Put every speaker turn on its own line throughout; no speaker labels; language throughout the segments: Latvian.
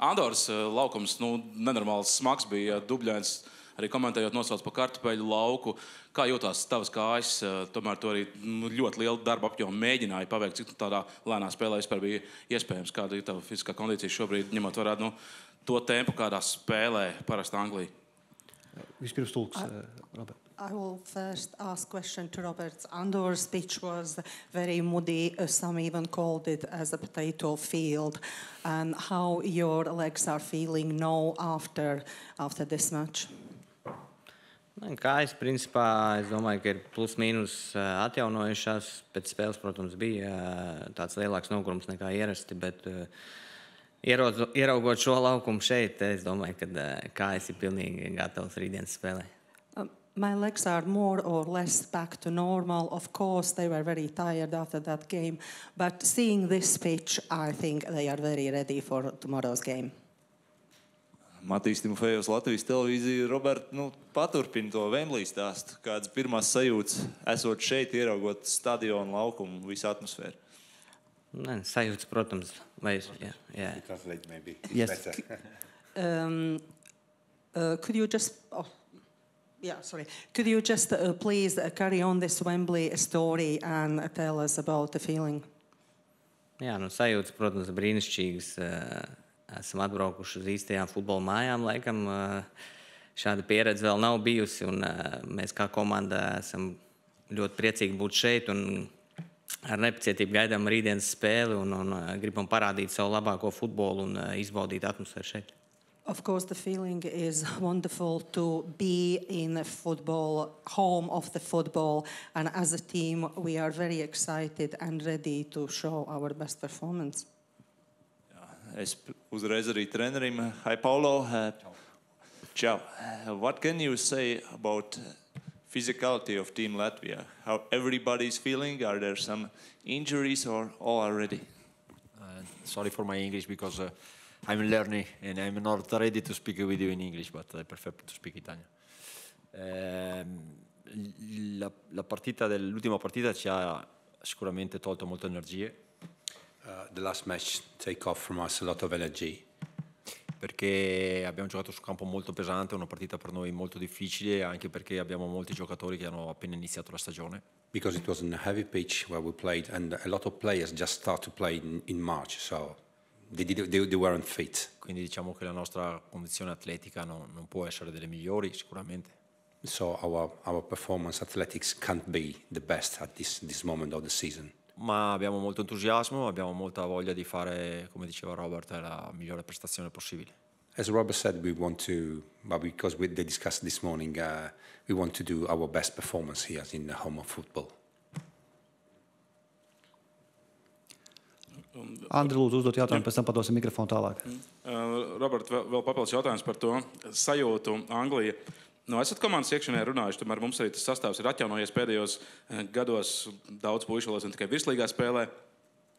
Andoras laukums, nenormāls smags bija, dubļains, arī komentējot nosauc par kartupeļu lauku. Kā jūtās tavas kājas? Tomēr tu arī ļoti lielu darba apjomu mēģināji paveikt, cik tādā lēnā spēlē vispār bija iespējams. Kāda ir tava fiziskā kondīcija šobrīd, ņemot vērā to tempu, kādā spēlē parasta Anglija?
Vispirms tulks, Robert.
I will first ask question to Robert. Andor's pitch was very muddy. Some even called it as a potato field. And how your legs are feeling now after this match?
Kājas, principā, es domāju, ka ir plus mīnus atjaunojušās. Pēc spēles, protams, bija tāds lielāks nogurums nekā ierasti, bet ieraugot šo laukumu šeit, es domāju, ka kājas ir pilnīgi gatavs rītdienas spēlē.
My legs are more or less back to normal. Of course, they were very tired after that game. But seeing this pitch, I think they are very ready for tomorrow's game.
Matīs Timofejovs, Latvijas televīzija. Robert, paturpini to Wembley stāstu. Kādas pirmās sajūtas esot šeit, ieraugot stadionu laukumu, visu atmosfēru?
Sajūtas, protams.
Yeah. Translate maybe.
Yes.
Could you just... Could you just please carry on this Wembley story and tell us about the feeling?
Jā, sajūtas, protams, brīnišķīgas. Esam atbraukuši uz īstajām futbola mājām, laikam. Šāda pieredze vēl nav bijusi, un mēs kā komanda esam ļoti priecīgi būt šeit, un ar nepacietību gaidām rītdienas spēli, un gribam parādīt savu labāko futbolu un izbaudīt atmosfēru šeit.
Of course, the feeling is wonderful to be in a football, home of the football, and as a team, we are very excited and ready to show our best performance.
Es uzreiz arī trenerim. Hi, Paulo. Ciao. What can you say about physicality of Team Latvia? How everybody's feeling? Are there some injuries or all are ready?
Sorry for my English because I'm learning and I'm not ready to speak with you in English, but I prefer to speak Italian. L'ultima partita ci ha sicuramente tolto molte energie.
The last match take off from us a lot of energy.
Perché abbiamo giocato su un campo molto pesante, una partita per noi molto difficile, anche perché abbiamo molti giocatori che hanno appena iniziato la stagione.
Because it was a heavy pitch where we played, and a lot of players just start to play in March, so they weren't fit.
Quindi diciamo che la nostra condizione atletica non può essere delle migliori, sicuramente.
So our performance athletics can't be the best at this moment of the season.
Ma abbiamo molto entusiasmo, abbiamo molta voglia di fare, come diceva Robert, la migliore prestazione possibile.
As Robert said, we want to, but because they discussed this morning, we want to do our best performance here in the home of football.
Andri, lūdzu, uzdot jautājumu, pēc tam padosim mikrofonu tālāk.
Robert, vēl papildus jautājums par to sajūtu Anglija. Esat komandas iekšienē runājuši, tomēr mums arī tas sastāvs ir atjaunojies pēdējos gados. Daudz puišu vēl ne tikai virslīgā spēlē,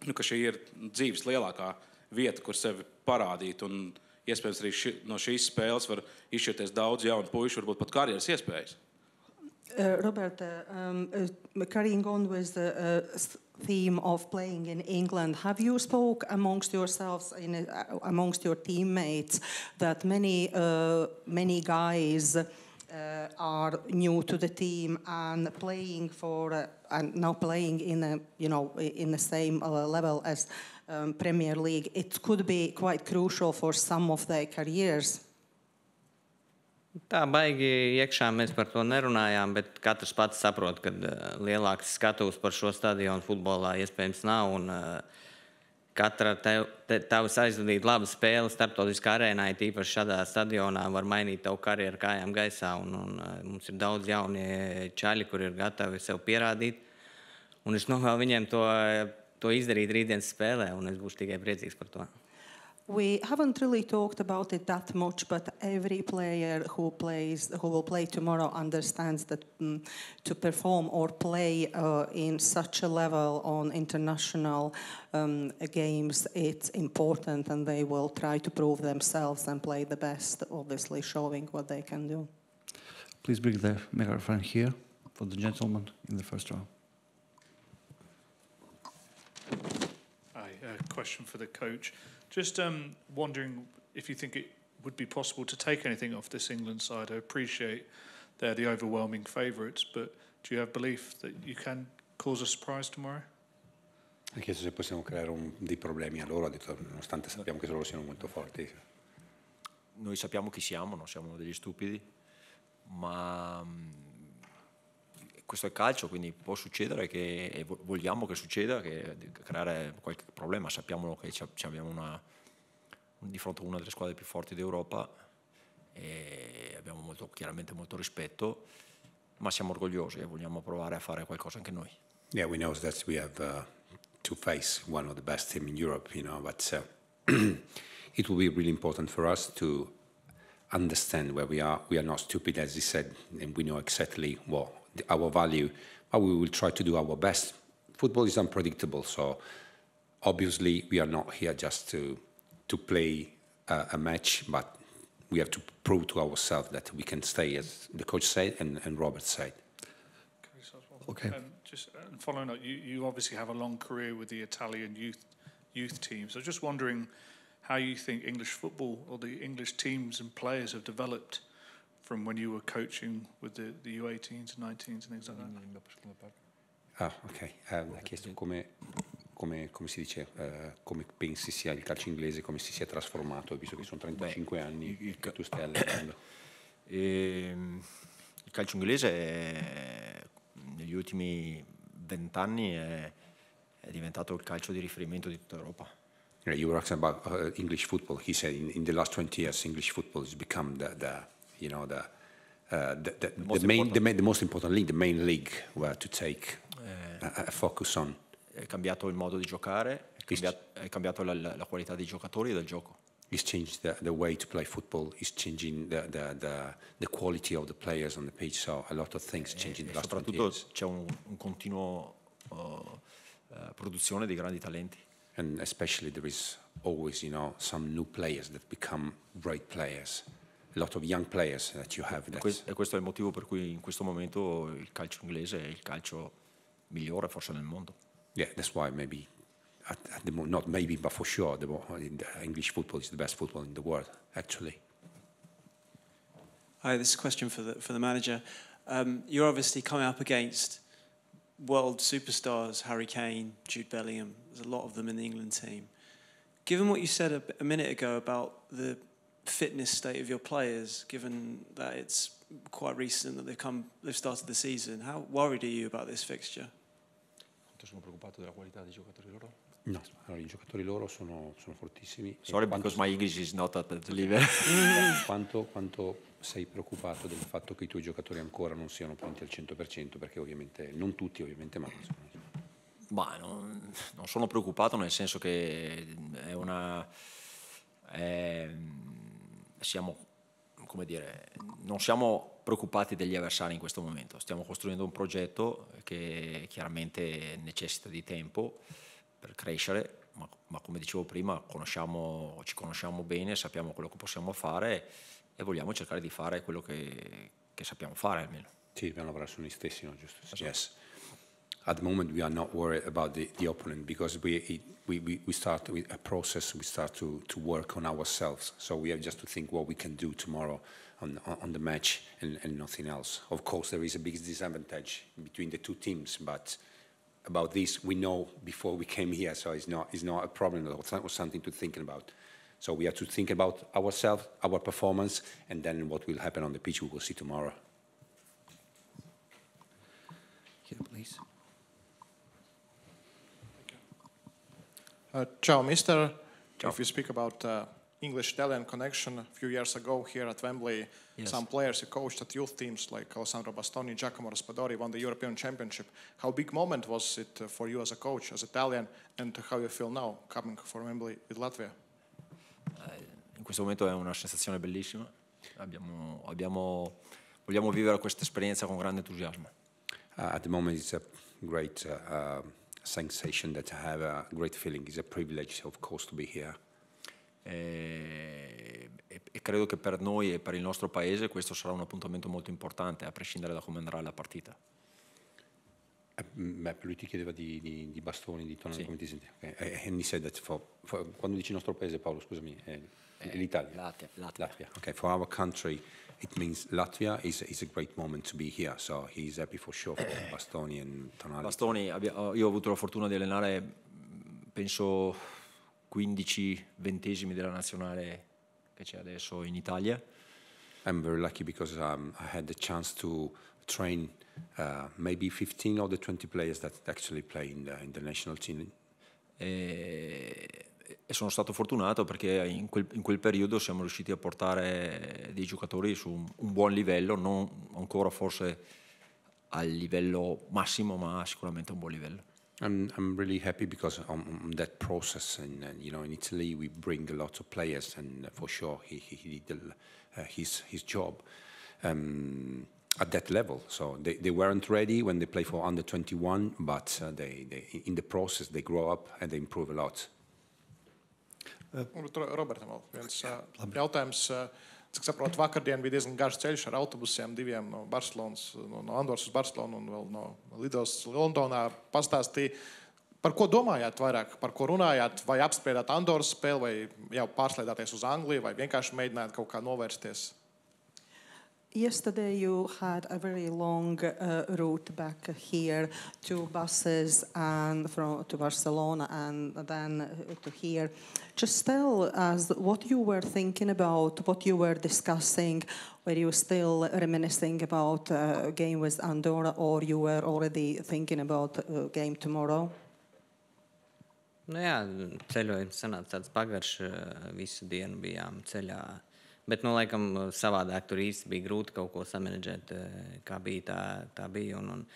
ka šī ir dzīves lielākā vieta, kur sevi parādīt. Un iespējams arī no šīs spēles var izšķirties daudz jaunu puišu, varbūt pat karjeras iespējas.
Robert, carrying on with the theme of playing in England, have you spoke amongst yourselves, amongst your teammates, that many guys are new to the team and playing and now playing in in the same level as Premier League? It could be quite crucial for some of their careers.
Tā baigi iekšā mēs par to nerunājām, bet katrs pats saprot, ka lielāks skatuvs par šo stadionu futbolā iespējams nav. Un katra tavas aizvadīt labu spēli starptautiskā arēnā, tīpaši šādā stadionā, var mainīt tavu karjeru kājām gaisā. Un mums ir daudz jaunie čaļi, kur ir gatavi sev pierādīt. Un es novēlu viņiem to izdarīt rītdienas spēlē, un es būšu tikai priecīgs par to.
We haven't really talked about it that much, but every player who will play tomorrow understands that to perform or play in such a level on international games, it's important, and they will try to prove themselves and play the best, obviously showing what they can do.
Please bring the microphone here for the gentleman in the first row.
question for the coach. Just wondering if you think it would be possible to take anything off this England side. I appreciate they're the overwhelming favourites, but do you have belief that you can cause a surprise tomorrow?
Ha chiesto se possiamo creare dei problemi a loro, ha detto nonostante sappiamo che loro siano molto forti.
Noi sappiamo chi siamo, non siamo degli stupidi, ma questo è calcio, quindi può succedere e vogliamo che succeda, che creare qualche problema. Sappiamo che abbiamo di fronte a una delle squadre più forti d'Europa e abbiamo chiaramente molto rispetto, ma siamo orgogliosi e vogliamo provare a fare qualcosa anche noi.
Yeah, we know that we have to face one of the best team in Europe, but it will be really important for us to understand where we are. We are not stupid, as he said, and we know exactly what our value, but we will try to do our best. Football is unpredictable, so obviously we are not here just to play a match, but we have to prove to ourselves that we can stay, as the coach said and Robert said.
Okay.
Just following up, you obviously have a long career with the Italian youth team. So just wondering how you think English football or the English teams and players have developed from when you were coaching with the U18s and 19s and things like that.
Ok. Ha chiesto come si dice, come pensi sia il calcio inglese, come si sia trasformato, visto che sono 35 anni che tu stai allenando.
Il calcio inglese negli ultimi 20 anni è diventato il calcio di riferimento di tutta Europa.
You were asking about English football. He said in the last 20 years, English football has become the most important league, the main league where to take a focus on.
È cambiato il modo di giocare, è cambiato la qualità dei giocatori e del gioco.
It's changed the way to play football. It's changing the quality of the players on the pitch. So a lot of things changing in the last 20 years.
Soprattutto c'è un continuo produzione di grandi talenti.
And especially there is always, some new players that become great players. A lot of young players that you have.
E questo è il motivo per cui in questo momento il calcio inglese è il calcio migliore forse nel mondo.
Yeah, that's why maybe, not maybe, but for sure, the English football is the best football in the world, actually.
Hi, this is a question for the manager. You're obviously coming up against world superstars, Harry Kane, Jude Bellingham. There's a lot of them in the England team. Given what you said a minute ago about the fitness state of your players, given that it's quite recent that they've started the season, how worried are you about this fixture?
Sono preoccupato della qualità dei giocatori loro?
No, allora, i giocatori loro sono fortissimi.
Sorry, because my English is not at the level.
Quanto sei preoccupato del fatto che i tuoi giocatori ancora non siano pronti al 100%, perché ovviamente, non tutti ovviamente, ma insomma.
Non sono preoccupato, nel senso che non siamo preoccupati degli avversari in questo momento. Stiamo costruendo un progetto che chiaramente necessita di tempo per crescere, ma come dicevo prima ci conosciamo bene, sappiamo quello che possiamo fare e vogliamo cercare di fare quello che sappiamo fare almeno.
Sì, dobbiamo lavorare su noi stessi, no? Giusto? Esatto. Yes. At the moment we are not worried about the opponent because we start with a process, we start to work on ourselves. So we have just to think what we can do tomorrow on the match and nothing else. Of course there is a big disadvantage between the two teams, but about this we know before we came here, so it's not a problem or something to think about. So we have to think about ourselves, our performance, and then what will happen on the pitch we will see tomorrow.
Here, please.
Ciao, Mister.
Ciao.
If you speak about English-Italian connection, a few years ago here at Wembley,
yes,
some players you coached at youth teams like Alessandro Bastoni, Giacomo Raspadori won the European Championship. How big moment was it for you as a coach, as Italian, and how you feel now coming for Wembley with Latvia?
In questo momento è una sensazione bellissima. Vogliamo vivere questa esperienza con grande entusiasmo.
At the moment it's a great sensation that I have, a great feeling. It's a privilege, of course, to be here.
E credo che per noi e per il nostro paese questo sarà un appuntamento molto importante, a prescindere da come andrà la partita.
Lui ti chiedeva di bastoni, di tonali, come ti senti? Okay. And he said that quando dici nostro paese, Paolo, scusami, l'Italia. Latvia. Okay, for our country, it means Latvia is a great moment to be here. So he's happy for sure for bastoni and tonali.
Bastoni, io ho avuto la fortuna di allenare, penso, 15 ventesimi della nazionale che c'è adesso in Italia.
I'm very lucky because I had the chance to train maybe 15 of the 20 players that actually play in the national team.
E sono stato fortunato perché in quel periodo siamo riusciti a portare dei giocatori su un buon livello, non ancora forse al livello massimo, ma sicuramente a un buon livello.
I'm really happy because on that process, and in Italy we bring a lot of players, and for sure he did his job at that level. So they weren't ready when they play for under 21, but they in the process they grow up and they improve a lot.
Robertam vēl viens jautājums. Cik saprotu, vakardien bija diezgan garš ceļš ar autobusiem, diviem no Barcelonas, no Andoras uz Barcelonu un vēl no Lidos Londonā. Pastāstīja, par ko domājāt vairāk, par ko runājāt, vai apspriedāt Andoras spēli, vai jau pārslēdāties uz Angliju, vai vienkārši mēģinājāt kaut kā novērsties?
Yesterday you had a very long route back here, 2 buses and to Barcelona and then to here. Just tell us what you were thinking about, what you were discussing. Were you still reminiscing about a game with Andorra, or you were already thinking about a game tomorrow?
Nu jā, ceļojums sanāca tāds pagaršs, visu dienu bijām ceļā. Bet, laikam, savādāk tur īsti bija grūti kaut ko samanedžēt, kā bija, tā bija. Un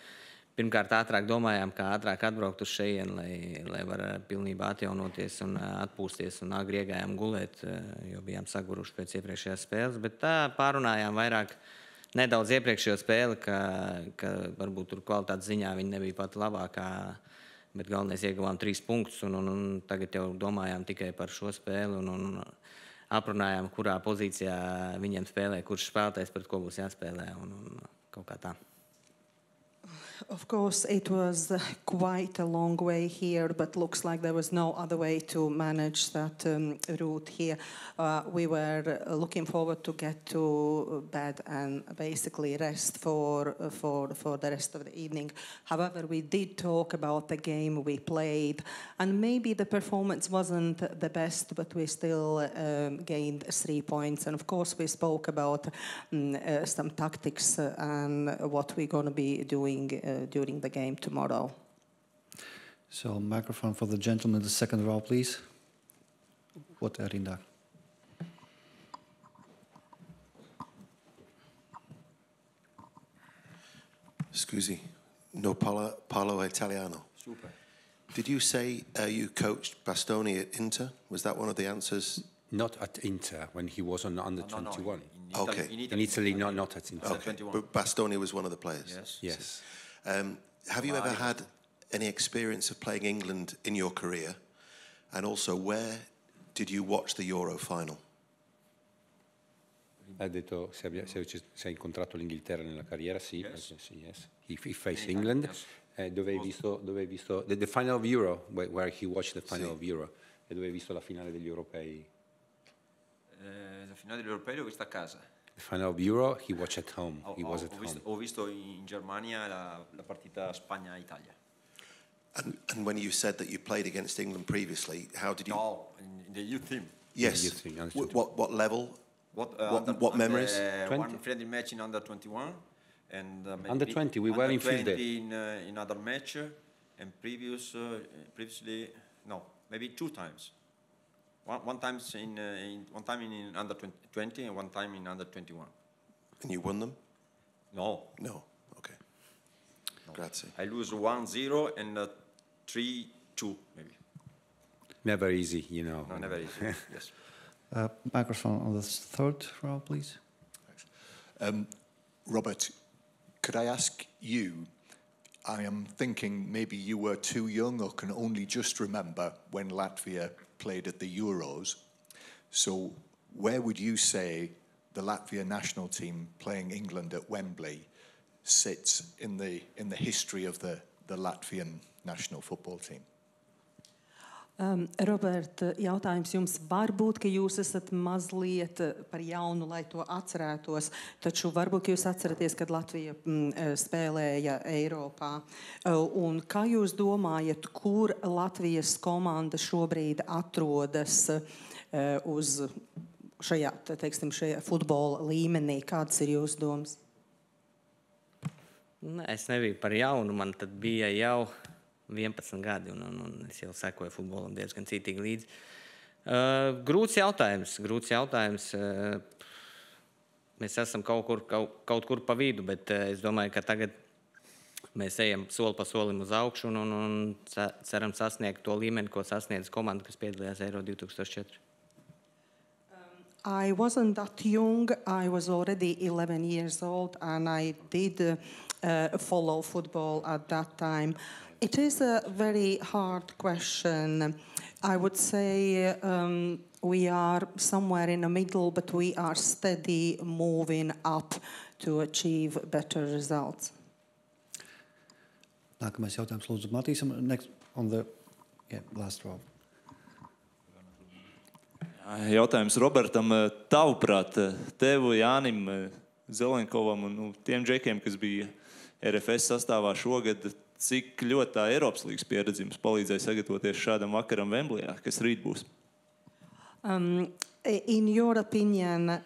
pirmkārt, ātrāk domājām, kā ātrāk atbraukt uz šejieni, lai var pilnībā atjaunoties un atpūsties, un agri iegājām gulēt, jo bijām saguruši pēc iepriekšējās spēles. Bet tā pārunājām vairāk nedaudz iepriekšējo spēli, ka varbūt tur kvalitātes ziņā viņi nebija pat labākā, bet galvenais ieguvām 3 punktus, un tagad jau domājām tikai par šo spēli, un aprunājām, kurā pozīcijā viņiem spēlē, kurš spēlētājs pret ko būs jāspēlē un kaut kā tā.
Of course, it was quite a long way here, but looks like there was no other way to manage that route here. We were looking forward to get to bed and basically rest for the rest of the evening. However, we did talk about the game we played, and maybe the performance wasn't the best, but we still gained 3 points. And of course, we spoke about some tactics and what we're going to be doing during the game tomorrow.
So, microphone for the gentleman in the second row, please. What erinda?
Scusi, no parlo italiano.
Super.
Did you say you coached Bastoni at Inter? Was that one of the answers?
Not at Inter, when he was on under 21.
No, okay.
In Italy, not at Inter.
Okay. But Bastoni was one of the players?
Yes.
Have you ever had any experience of playing England in your career? And also, where did you watch the Euro final?
Ha detto se hai incontrato l'Inghilterra nella carriera, sì. Yes. Yes. He faced England.
Yes.
Dove hai visto the final of Euro, where he watched the final of Euro, e dove hai visto la finale degli europei?
La finale degli europei l'ho vista a casa.
The final of Euro, he watched at home. He was at home.
Ho visto in Germania la partita Spagna-Italia.
And when you said that you played against England previously, how did you?
No, in the youth team.
Yes.
Youth team,
what level? What memories?
One friendly match in under 21, and
under 20 we were in field there.
In other match, and previously no, maybe 2 times. One time in under 20 and one time in under 21.
And you won them?
No.
No. Okay. No. Grazie.
I lose 1-0 and 3-2 maybe.
Never easy, you know.
No, never easy. Yes.
Microphone on the third row, please.
Robert, could I ask you, I am thinking maybe you were too young or can only just remember when Latvia played at the Euros. So where would you say the Latvia national team playing England at Wembley sits in the history of the the Latvian national football team?
Robert, jautājums jums varbūt, ka jūs esat mazliet par jaunu, lai to atcerētos, taču varbūt jūs atceraties, kad Latvija spēlēja Eiropā. Un kā jūs domājat, kur Latvijas komanda šobrīd atrodas uz šajā, teiksim, šajā futbola līmenī? Kāds ir jūsu domas?
Es nebiju par jaunu, man tad bija jau 11 gadi, un es jau sekoju futbolam diezgan cītīgi līdzi. Grūts jautājums. Mēs esam kaut kur pa vidu, bet es domāju, ka tagad mēs ejam soli pa solim uz augšu un ceram sasniegt to līmeni, ko sasniedz komanda, kas piedalījās Euro 2004.
I wasn't that young. I was already 11 years old, and I did follow football at that time. It is a very hard question. I would say we are somewhere in the middle, but we are steady moving up to achieve better results.
Nākamais jautājums lūdzu Matīsam. Next on the last row.
Jautājums Robertam. Tavuprāt, tevu, Jānim Zelenkovam un tiem džekiem, kas bija RFS sastāvā šogad, cik ļoti tā Eiropas līgas pieredze jums palīdzēja sagatavoties šādam vakaram Vemblijā, kas rīt būs?
In your opinion,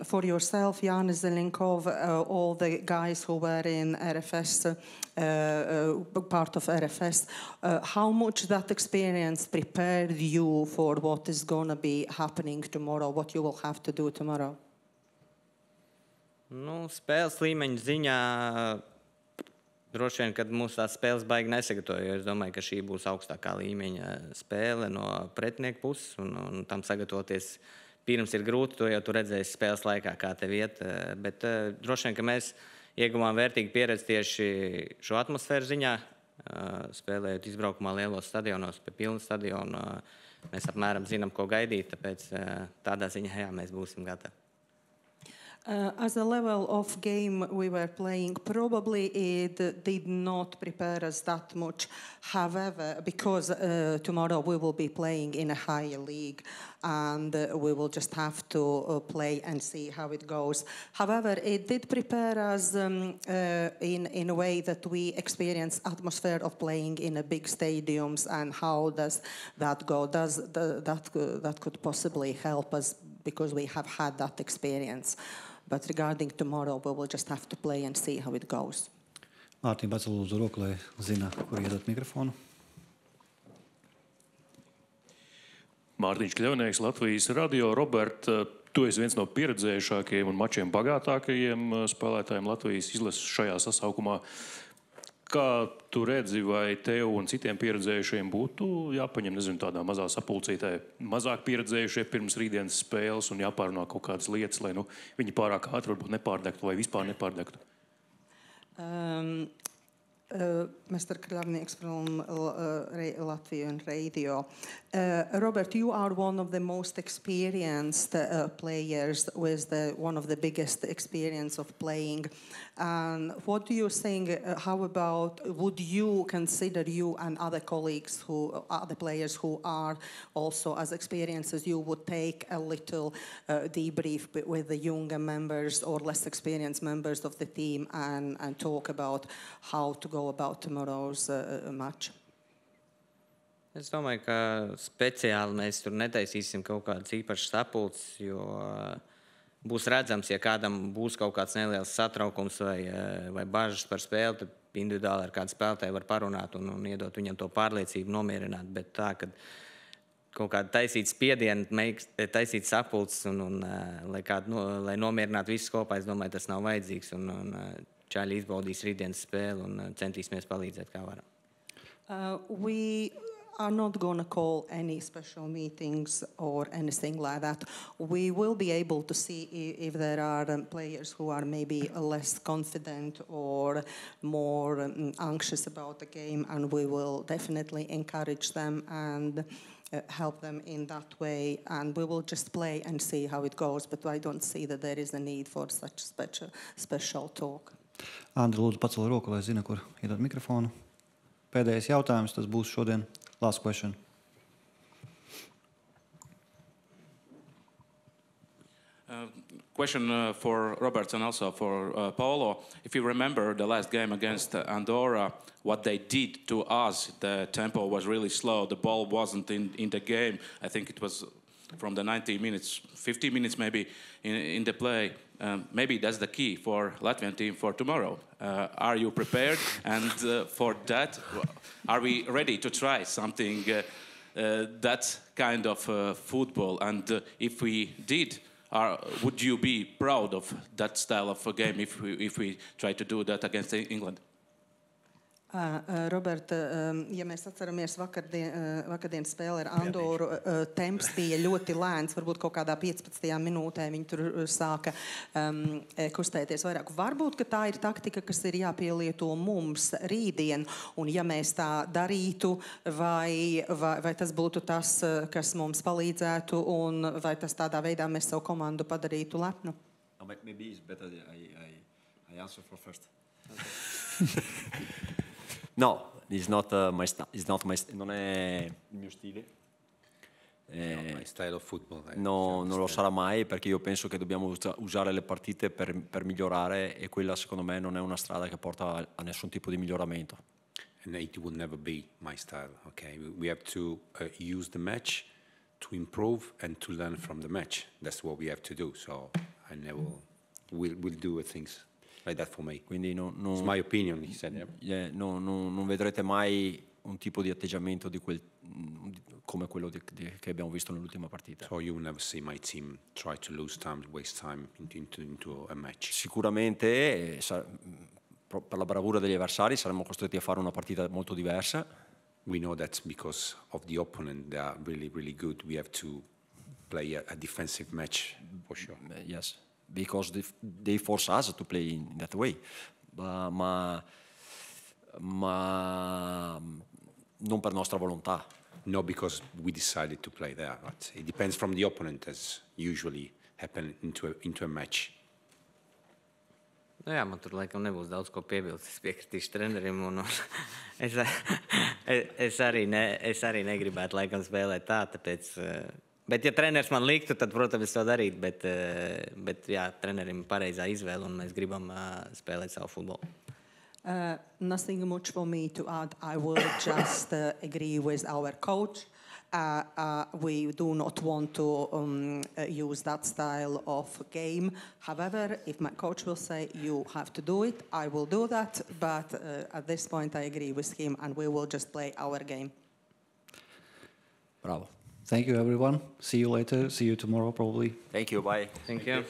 for yourself, Jānis Zelenkov, all the guys who were in RFS, part of RFS, how much that experience prepared you for what is going to be happening tomorrow, what you will have to do tomorrow?
Spēles līmeņa ziņā droši vien, kad mūsu tās spēles baigi nesagatavoja, jo es domāju, ka šī būs augstākā līmeņa spēle no pretinieku puses, un tam sagatavoties pirms ir grūti, to jau tu redzēsi spēles laikā, kā tev iet, bet droši vien, ka mēs ieguvām vērtīgu pieredzi tieši šo atmosfēru ziņā, spēlējot izbraukumā lielos stadionos, pie pilna stadiona, mēs apmēram zinām, ko gaidīt, tāpēc tādā ziņā, mēs būsim gatavi.
As a level of game we were playing, probably it did not prepare us that much. However, because tomorrow we will be playing in a higher league and we will just have to play and see how it goes. However, it did prepare us in a way that we experience atmosphere of playing in a big stadiums, and how does that go? That could possibly help us because we have had that experience. But regarding tomorrow, we will just have to play and see how it goes.
Mārtiņ, pats lūdzu roku, lai zina, kur iedot mikrofonu.
Mārtiņš Kļavnieks, Latvijas radio. Robert, tu esi viens no pieredzējušākajiem un mačiem bagātākajiem spēlētājiem Latvijas izlases šajā sasaukumā. Kā tu redzi, vai tev un citiem pieredzējušiem būtu jāpaņem, tādā mazā sapulcītē mazāk pieredzējušie pirms rītdienas spēles un jāpārunā kaut kādas lietas, lai viņi pārāk ātri varbūt nepārdegtu vai vispār nepārdegtu?
Mr. Kļavnieks from Latvian Radio. Robert, you are one of the most experienced players with one of the biggest experience of playing. And what do you think, how about, would you consider you and other colleagues, other players who are also as experienced as you, would take a little debrief with the younger members or less experienced members of the team and talk about how to go about tomorrow's match?
Es domāju, ka speciāli mēs tur netaisīsim kaut kādas īpašas sapulces, jo būs redzams, ja kādam būs kaut kāds neliels satraukums vai bažas par spēli, tad individuāli ar kādu spēlētāju var parunāt un iedot viņam to pārliecību, nomierināt. Bet tā, kad kaut kāda taisīt spiedienu, taisīt sapulces lai nomierinātu visus kopā, es domāju, tas nav vajadzīgs. Un čaļi izbaudīs rītdienas spēli un centīsimies palīdzēt, kā varam.
We are not going to call any special meetings or anything like that. We will be able to see if there are players who are maybe less confident or more anxious about the game, and we will definitely encourage them and help them in that way, and we will just play and see how it goes, but I don't see that there is a need for such special talk.
Andri, lūdzu, pacel roku, lai zina, kur iedot mikrofonu. pēdējais jautājums, tas būs šodien last question.
Question for Robert and also for Paolo. If you remember the last game against Andorra, what they did to us, the tempo was really slow. The ball wasn't in the game. I think it was from the 90 minutes, 50 minutes maybe in the play. Maybe that's the key for Latvian team for tomorrow. Are you prepared? And for that, are we ready to try something that kind of football? And if we did, would you be proud of that style of a game if we try to do that against England?
Robert, ja mēs atceramies vakardienas spēli ar Andoru, temps bija ļoti lēns, varbūt kaut kādā 15. minūtē viņi tur sāka kustēties vairāk. Varbūt, ka tā ir taktika, kas ir jāpielieto mums rītdien, un ja mēs tā darītu, vai tas būtu tas, kas mums palīdzētu, un vai tas tādā veidā mēs savu komandu padarītu lepnu?
No, maybe it's better I answer for first. No, it's not non è il mio stile.
My style of football.
No, non lo sarà mai perché io penso che dobbiamo usare le partite per migliorare e quella secondo me non è una strada che porta a nessun tipo di miglioramento.
And it will never be my style. Okay, we have to use the match to improve and to learn from the match. That's what we have to do. So I never will do things like that for me.
Quindi
it's my opinion, he said.
Non vedrete mai un tipo di atteggiamento come quello che abbiamo visto nell'ultima partita.
So you will never see my team try to lose time, waste time into a match.
Sicuramente per la bravura degli avversari saremo costretti a fare una partita molto diversa.
We know that because of the opponent, they are really, really good. We have to play a defensive match for sure.
Yes. Because they force us to play in that way, ma non per nostra volontà.
No, because we decided to play there. But it depends from the opponent, as usually happen into a match.
Nu jā, man tur laikam nebūs daudz ko piebilst. Es piekritīšu trenerim. Es arī negribētu laikam spēlēt tā, tāpēc... Bet, ja treneris man liktu, tad, protams, es to darītu. Bet jā, trenerim pareizā izvēle, un mēs gribam spēlēt savu futbolu.
Nothing much for me to add. I will just agree with our coach. We do not want to use that style of game. However, if my coach will say you have to do it, I will do that. But at this point, I agree with him, and we will just play our game.
Bravo.
Thank you, everyone. See you later. See you tomorrow, probably.
Thank you. Bye.
Thank you.